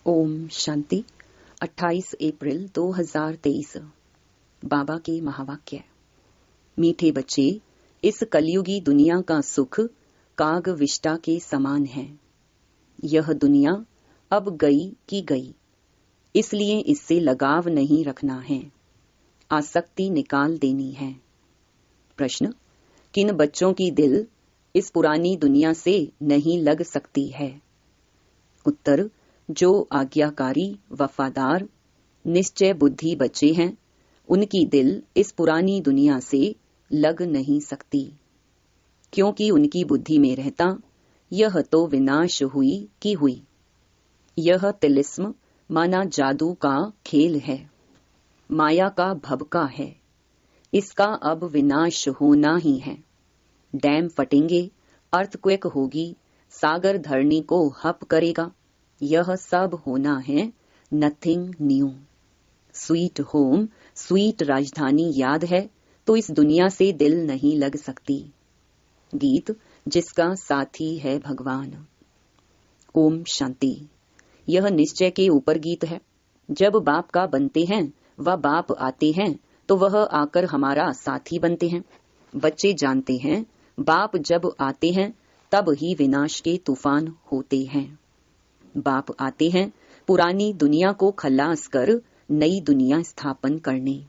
ओम शांति। 28 अप्रैल 2023। बाबा के महावाक्य। मीठे बच्चे, इस कलयुगी दुनिया का सुख काग विष्टा के समान है। यह दुनिया अब गई की गई, इसलिए इससे लगाव नहीं रखना है, आसक्ति निकाल देनी है। प्रश्न: किन बच्चों की दिल इस पुरानी दुनिया से नहीं लग सकती है? उत्तर: जो आज्ञाकारी, वफादार, निश्चय बुद्धि बच्चे हैं, उनकी दिल इस पुरानी दुनिया से लग नहीं सकती, क्योंकि उनकी बुद्धि में रहता यह तो विनाश हुई की हुई। यह तिलिस्म माना जादू का खेल है, माया का भबका है। इसका अब विनाश होना ही है। डैम फटेंगे, अर्थक्वेक होगी, सागर धरनी को हप करेगा। यह सब होना है, nothing new. Sweet home, sweet राजधानी याद है तो इस दुनिया से दिल नहीं लग सकती। गीत जिसका साथी है भगवान। ओम शांति। यह निश्चय के ऊपर गीत है। जब बाप का बनते हैं व बाप आते हैं तो वह आकर हमारा साथी बनते हैं। बच्चे जानते हैं बाप जब आते हैं तब ही विनाश के तूफान होते हैं। बाप आते हैं पुरानी दुनिया को खलास कर नई दुनिया स्थापन करने।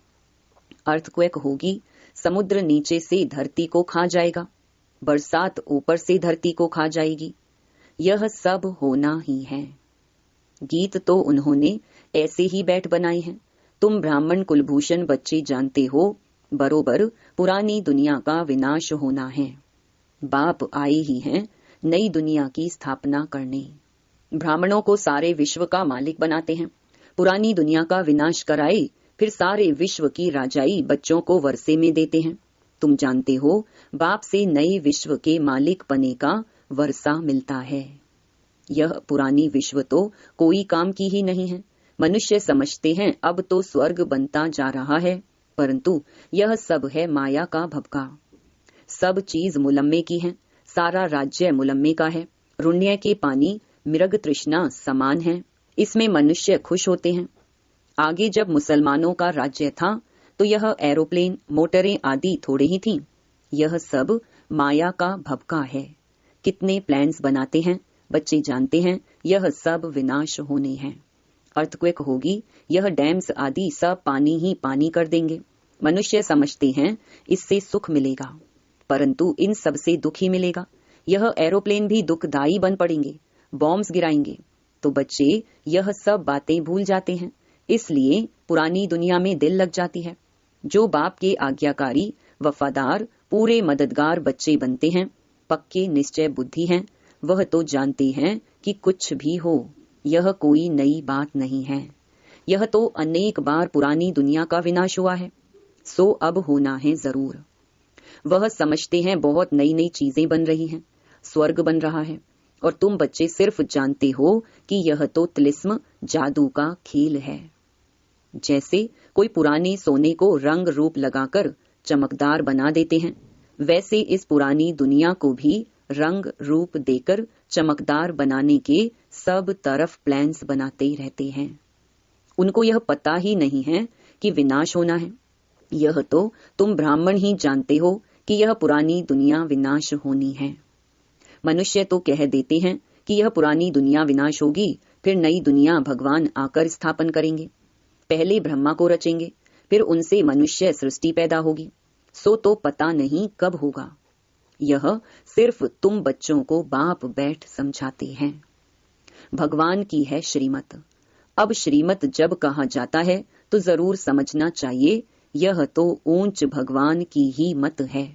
अर्थक्वेक होगी, समुद्र नीचे से धरती को खा जाएगा, बरसात ऊपर से धरती को खा जाएगी। यह सब होना ही है। गीत तो उन्होंने ऐसे ही बैठ बनाए हैं। तुम ब्राह्मण कुलभूषण बच्चे जानते हो बरोबर पुरानी दुनिया का विनाश होना है। बाप आए ही हैं नई दुनिया की स्थापना करने। ब्राह्मणों को सारे विश्व का मालिक बनाते हैं। पुरानी दुनिया का विनाश कराए फिर सारे विश्व की राजाई बच्चों को वर्षे में देते हैं। तुम जानते हो बाप से नए विश्व के मालिक बने का वर्षा मिलता है। यह पुरानी विश्व तो कोई काम की ही नहीं है। मनुष्य समझते हैं अब तो स्वर्ग बनता जा रहा है, परंतु यह सब है माया का भबका। सब चीज मुलम्मे की है, सारा राज्य मुलम्मे का है। रुण्य के पानी मृग तृष्णा समान है, इसमें मनुष्य खुश होते हैं। आगे जब मुसलमानों का राज्य था तो यह एरोप्लेन, मोटरें आदि थोड़े ही थीं। यह सब माया का भबका है। कितने प्लान्स बनाते हैं, बच्चे जानते हैं यह सब विनाश होने हैं। अर्थक्वेक होगी, यह डैम्स आदि सब पानी ही पानी कर देंगे। मनुष्य समझते हैं इससे सुख मिलेगा, परंतु इन सब से दुख ही मिलेगा। यह एरोप्लेन भी दुखदायी बन पड़ेंगे, बॉम्ब्स गिराएंगे। तो बच्चे यह सब बातें भूल जाते हैं, इसलिए पुरानी दुनिया में दिल लग जाती है। जो बाप के आज्ञाकारी, वफादार, पूरे मददगार बच्चे बनते हैं, पक्के निश्चय बुद्धि हैं, वह तो जानते हैं कि कुछ भी हो यह कोई नई बात नहीं है। यह तो अनेक बार पुरानी दुनिया का विनाश हुआ है, सो अब होना है जरूर। वह समझते हैं बहुत नई नई चीजें बन रही हैं, स्वर्ग बन रहा है, और तुम बच्चे सिर्फ जानते हो कि यह तो तिलिस्म जादू का खेल है। जैसे कोई पुराने सोने को रंग रूप लगाकर चमकदार बना देते हैं, वैसे इस पुरानी दुनिया को भी रंग रूप देकर चमकदार बनाने के सब तरफ प्लान्स बनाते रहते हैं। उनको यह पता ही नहीं है कि विनाश होना है। यह तो तुम ब्राह्मण ही जानते हो कि यह पुरानी दुनिया विनाश होनी है। मनुष्य तो कह देते हैं कि यह पुरानी दुनिया विनाश होगी, फिर नई दुनिया भगवान आकर स्थापन करेंगे। पहले ब्रह्मा को रचेंगे, फिर उनसे मनुष्य सृष्टि पैदा होगी। सो तो पता नहीं कब होगा। यह सिर्फ तुम बच्चों को बाप बैठ समझाते हैं। भगवान की है श्रीमत। अब श्रीमत जब कहा जाता है तो जरूर समझना चाहिए यह तो ऊंच भगवान की ही मत है।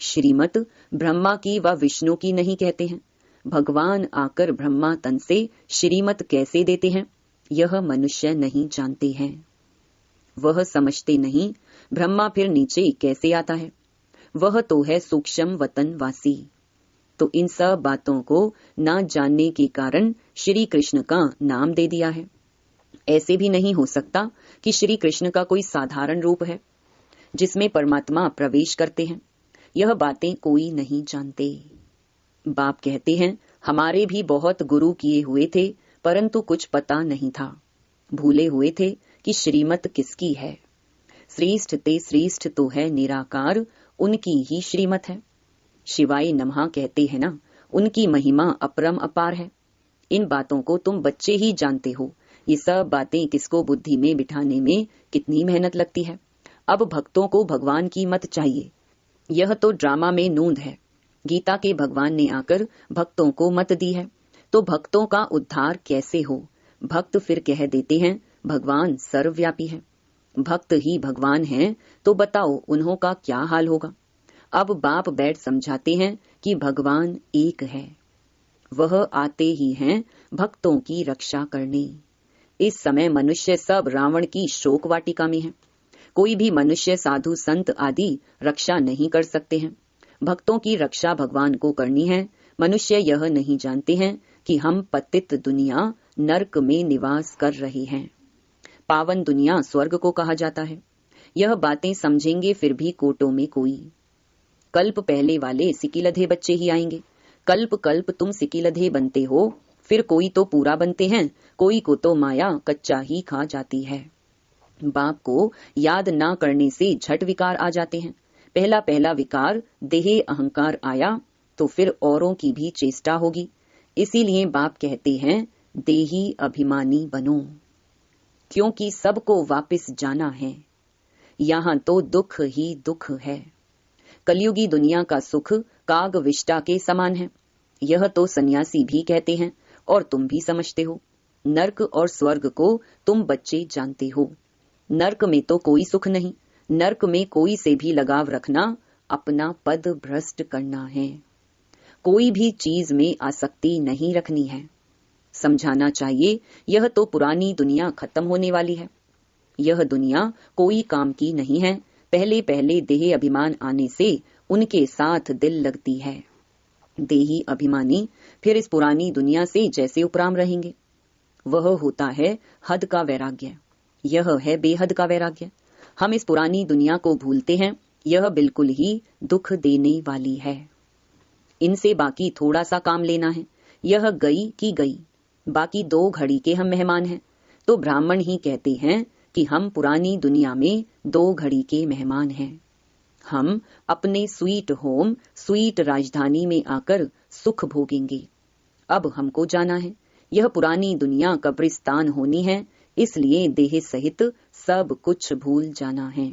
श्रीमत ब्रह्मा की व विष्णु की नहीं कहते हैं। भगवान आकर ब्रह्मा तन से श्रीमत कैसे देते हैं यह मनुष्य नहीं जानते हैं। वह समझते नहीं ब्रह्मा फिर नीचे कैसे आता है। वह तो है सूक्ष्म वतन वासी। तो इन सब बातों को न जानने के कारण श्री कृष्ण का नाम दे दिया है। ऐसे भी नहीं हो सकता कि श्री कृष्ण का कोई साधारण रूप है जिसमें परमात्मा प्रवेश करते हैं। यह बातें कोई नहीं जानते। बाप कहते हैं हमारे भी बहुत गुरु किए हुए थे, परंतु कुछ पता नहीं था। भूले हुए थे कि श्रीमत किसकी है। श्रेष्ठ ते श्रेष्ठ तो है निराकार, उनकी ही श्रीमत है। शिवाय नमः कहते हैं ना, उनकी महिमा अपरम अपार है। इन बातों को तुम बच्चे ही जानते हो। ये सब बातें किसको बुद्धि में बिठाने में कितनी मेहनत लगती है। अब भक्तों को भगवान की मत चाहिए। यह तो ड्रामा में नूंद है। गीता के भगवान ने आकर भक्तों को मत दी है, तो भक्तों का उद्धार कैसे हो। भक्त फिर कह देते हैं भगवान सर्वव्यापी है। भक्त ही भगवान हैं, तो बताओ उन्हों का क्या हाल होगा। अब बाप बैठ समझाते हैं कि भगवान एक है। वह आते ही हैं भक्तों की रक्षा करने। इस समय मनुष्य सब रावण की शोक वाटिका में है। कोई भी मनुष्य साधु संत आदि रक्षा नहीं कर सकते हैं। भक्तों की रक्षा भगवान को करनी है। मनुष्य यह नहीं जानते हैं कि हम पतित दुनिया नरक में निवास कर रहे हैं। पावन दुनिया स्वर्ग को कहा जाता है। यह बातें समझेंगे फिर भी कोटों में कोई। कल्प पहले वाले सिकिलधे बच्चे ही आएंगे। कल्प कल्प तुम सिकिलधे बनते हो, फिर कोई तो पूरा बनते हैं, कोई को तो माया कच्चा ही खा जाती है। बाप को याद ना करने से झट विकार आ जाते हैं। पहला पहला विकार देह अहंकार आया, तो फिर औरों की भी चेष्टा होगी। इसीलिए बाप कहते हैं देही अभिमानी बनो, क्योंकि सबको वापस जाना है। यहाँ तो दुख ही दुख है। कलयुगी दुनिया का सुख काग विष्टा के समान है। यह तो सन्यासी भी कहते हैं और तुम भी समझते हो। नरक और स्वर्ग को तुम बच्चे जानते हो। नरक में तो कोई सुख नहीं। नरक में कोई से भी लगाव रखना अपना पद भ्रष्ट करना है। कोई भी चीज में आसक्ति नहीं रखनी है। समझाना चाहिए यह तो पुरानी दुनिया खत्म होने वाली है। यह दुनिया कोई काम की नहीं है। पहले पहले देह अभिमान आने से उनके साथ दिल लगती है। देही अभिमानी फिर इस पुरानी दुनिया से जैसे उपराम रहेंगे। वह होता है हद का वैराग्य। यह है बेहद का वैराग्य। हम इस पुरानी दुनिया को भूलते हैं। यह बिल्कुल ही दुख देने वाली है। इनसे बाकी थोड़ा सा काम लेना है। यह गई की गई। बाकी 2 घड़ी के हम मेहमान हैं। तो ब्राह्मण ही कहते हैं कि हम पुरानी दुनिया में 2 घड़ी के मेहमान हैं। हम अपने स्वीट होम स्वीट राजधानी में आकर सुख भोगेंगे। अब हमको जाना है। यह पुरानी दुनिया कब्रिस्तान होनी है, इसलिए देह सहित सब कुछ भूल जाना है।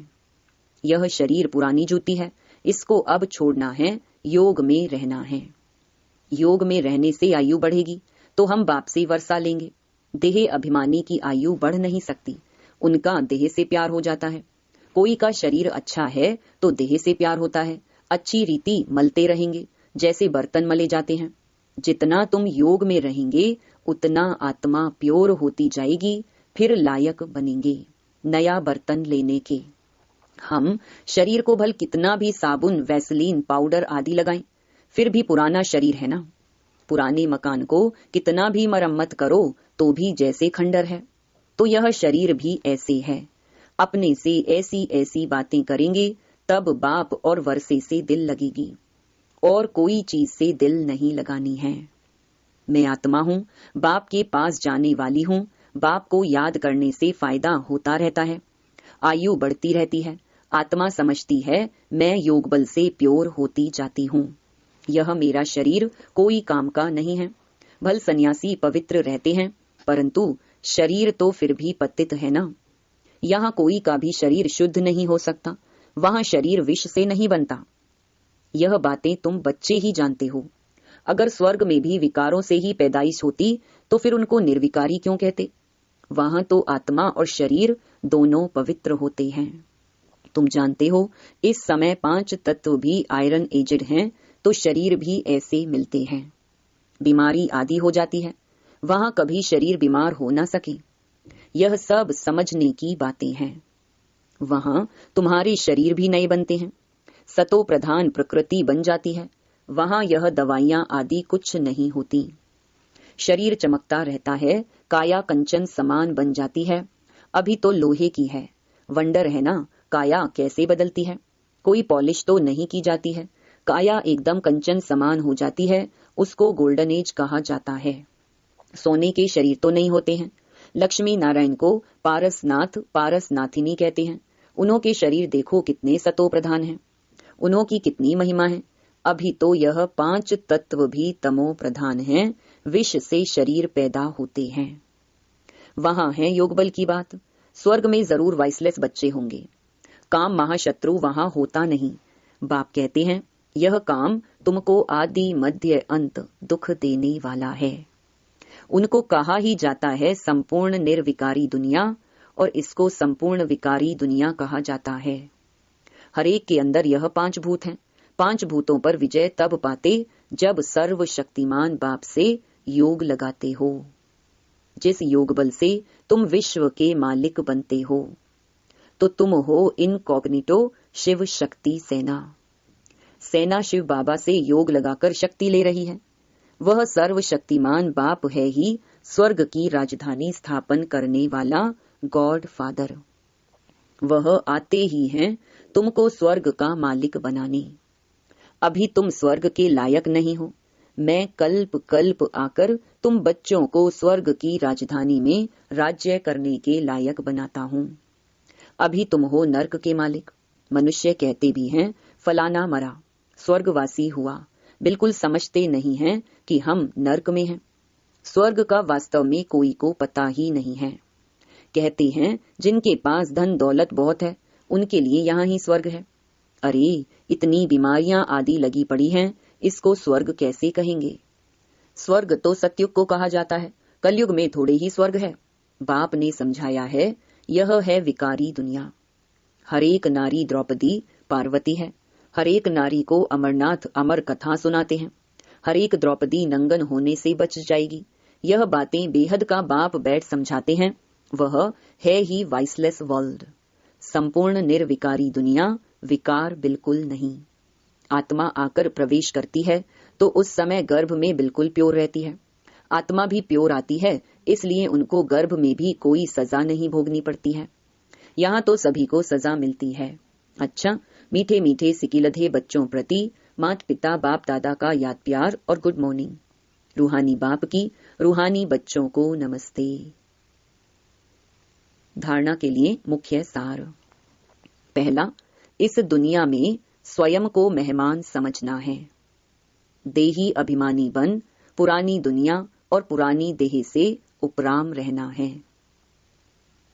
यह शरीर पुरानी जूती है, इसको अब छोड़ना है, योग में रहना है। योग में रहने से आयु बढ़ेगी, तो हम बाप से वर्षा लेंगे। देह अभिमानी की आयु बढ़ नहीं सकती। उनका देह से प्यार हो जाता है। कोई का शरीर अच्छा है तो देह से प्यार होता है। अच्छी रीति मलते रहेंगे, जैसे बर्तन मले जाते हैं। जितना तुम योग में रहेंगे उतना आत्मा प्योर होती जाएगी, फिर लायक बनेंगे नया बर्तन लेने के। हम शरीर को भल कितना भी साबुन वैसलीन पाउडर आदि लगाएं, फिर भी पुराना शरीर है ना। पुराने मकान को कितना भी मरम्मत करो तो भी जैसे खंडर है। तो यह शरीर भी ऐसे है। अपने से ऐसी ऐसी बातें करेंगे तब बाप और वर्षे से दिल लगेगी, और कोई चीज से दिल नहीं लगानी है। मैं आत्मा हूँ, बाप के पास जाने वाली हूँ। बाप को याद करने से फायदा होता रहता है। आयु बढ़ती रहती है। आत्मा समझती है मैं योग बल से प्योर होती जाती हूँ। यह मेरा शरीर कोई काम का नहीं है। भल सन्यासी पवित्र रहते हैं, परंतु शरीर तो फिर भी पतित है ना। यहाँ कोई का भी शरीर शुद्ध नहीं हो सकता। वहाँ शरीर विष से नहीं बनता। यह बातें तुम बच्चे ही जानते हो। अगर स्वर्ग में भी विकारों से ही पैदाइश होती तो फिर उनको निर्विकारी क्यों कहते। वहां तो आत्मा और शरीर दोनों पवित्र होते हैं। तुम जानते हो इस समय 5 तत्व भी आयरन एजेड हैं, तो शरीर भी ऐसे मिलते हैं। बीमारी आदि हो जाती है, वहां कभी शरीर बीमार हो ना सके। यह सब समझने की बातें हैं। वहां तुम्हारे शरीर भी नए बनते हैं। सतो प्रधान प्रकृति बन जाती है। वहां यह दवाइयां आदि कुछ नहीं होती। शरीर चमकता रहता है, काया कंचन समान बन जाती है। अभी तो लोहे की है। वंडर है ना, काया कैसे बदलती है। कोई पॉलिश तो नहीं की जाती है, काया एकदम कंचन समान हो जाती है। उसको गोल्डन एज कहा जाता है। सोने के शरीर तो नहीं होते हैं। लक्ष्मी नारायण को पारसनाथ पारसनाथिनी कहते हैं। उन्हों के शरीर देखो कितने सतो प्रधान हैं, उन्हों की कितनी महिमा है। अभी तो यह 5 तत्व भी तमो प्रधान हैं, विष से शरीर पैदा होते हैं। वहां है योग बल की बात। स्वर्ग में जरूर वाइसलेस बच्चे होंगे। काम महाशत्रु वहां होता नहीं। बाप कहते हैं यह काम तुमको आदि मध्य अंत दुख देने वाला है। उनको कहा ही जाता है संपूर्ण निर्विकारी दुनिया, और इसको संपूर्ण विकारी दुनिया कहा जाता है। हरेक के अंदर यह 5 भूत हैं। 5 भूतों पर विजय तब पाते जब सर्वशक्तिमान बाप से योग लगाते हो। जिस योग बल से तुम विश्व के मालिक बनते हो, तो तुम हो इनकॉग्निटो शिव शक्ति सेना। सेना शिव बाबा से योग लगाकर शक्ति ले रही है। वह सर्वशक्तिमान बाप है ही स्वर्ग की राजधानी स्थापन करने वाला गॉड फादर। वह आते ही हैं तुमको स्वर्ग का मालिक बनाने। अभी तुम स्वर्ग के लायक नहीं हो। मैं कल्प कल्प आकर तुम बच्चों को स्वर्ग की राजधानी में राज्य करने के लायक बनाता हूँ। अभी तुम हो नर्क के मालिक। मनुष्य कहते भी हैं फलाना मरा, स्वर्गवासी हुआ, बिल्कुल समझते नहीं हैं कि हम नर्क में हैं। स्वर्ग का वास्तव में कोई को पता ही नहीं है। कहते हैं जिनके पास धन दौलत बहुत है उनके लिए यहाँ ही स्वर्ग है। अरे इतनी बीमारियां आदि लगी पड़ी हैं, इसको स्वर्ग कैसे कहेंगे? स्वर्ग तो सतयुग को कहा जाता है, कलयुग में थोड़े ही स्वर्ग है। बाप ने समझाया है यह है विकारी दुनिया। हरेक नारी द्रौपदी पार्वती है। हरेक नारी को अमरनाथ अमर कथा सुनाते हैं। हरेक द्रौपदी नंगन होने से बच जाएगी। यह बातें बेहद का बाप बैठ समझाते हैं। वह है ही वाइसलेस वर्ल्ड, संपूर्ण निर्विकारी दुनिया। विकार बिल्कुल नहीं। आत्मा आकर प्रवेश करती है तो उस समय गर्भ में बिल्कुल प्योर रहती है। आत्मा भी प्योर आती है, इसलिए उनको गर्भ में भी कोई सजा नहीं भोगनी पड़ती है। यहाँ तो सभी को सजा मिलती है। अच्छा, मीठे मीठे सिकिलधे बच्चों प्रति माता पिता बाप दादा का याद प्यार और गुड मॉर्निंग। रूहानी बाप की रूहानी बच्चों को नमस्ते। धारणा के लिए मुख्य सार। पहला, इस दुनिया में स्वयं को मेहमान समझना है। देही अभिमानी बन पुरानी दुनिया और पुरानी देह से उपराम रहना है।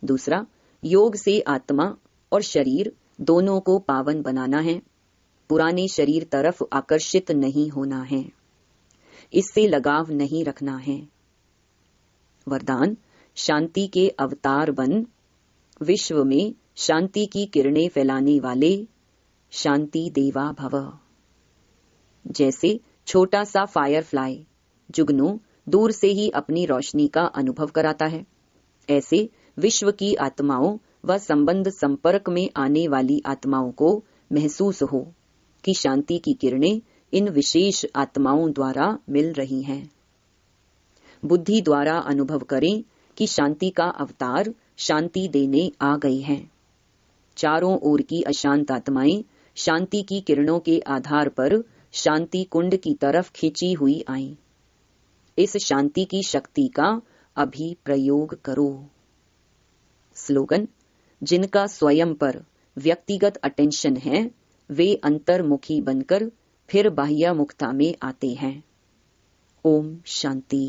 दूसरा, योग से आत्मा और शरीर दोनों को पावन बनाना है। पुराने शरीर तरफ आकर्षित नहीं होना है, इससे लगाव नहीं रखना है। वरदान, शांति के अवतार बन विश्व में शांति की किरणें फैलाने वाले शांति देवा भव। जैसे छोटा सा फायर फ्लाई जुगनू दूर से ही अपनी रोशनी का अनुभव कराता है, ऐसे विश्व की आत्माओं व संबंध संपर्क में आने वाली आत्माओं को महसूस हो कि शांति की किरणें इन विशेष आत्माओं द्वारा मिल रही हैं। बुद्धि द्वारा अनुभव करें कि शांति का अवतार शांति देने आ गए हैं। चारों ओर की अशांत आत्माएं शांति की किरणों के आधार पर शांति कुंड की तरफ खींची हुई आईं। इस शांति की शक्ति का अभी प्रयोग करो। स्लोगन, जिनका स्वयं पर व्यक्तिगत अटेंशन है वे अंतर्मुखी बनकर फिर बाह्य मुक्ता में आते हैं। ओम शांति।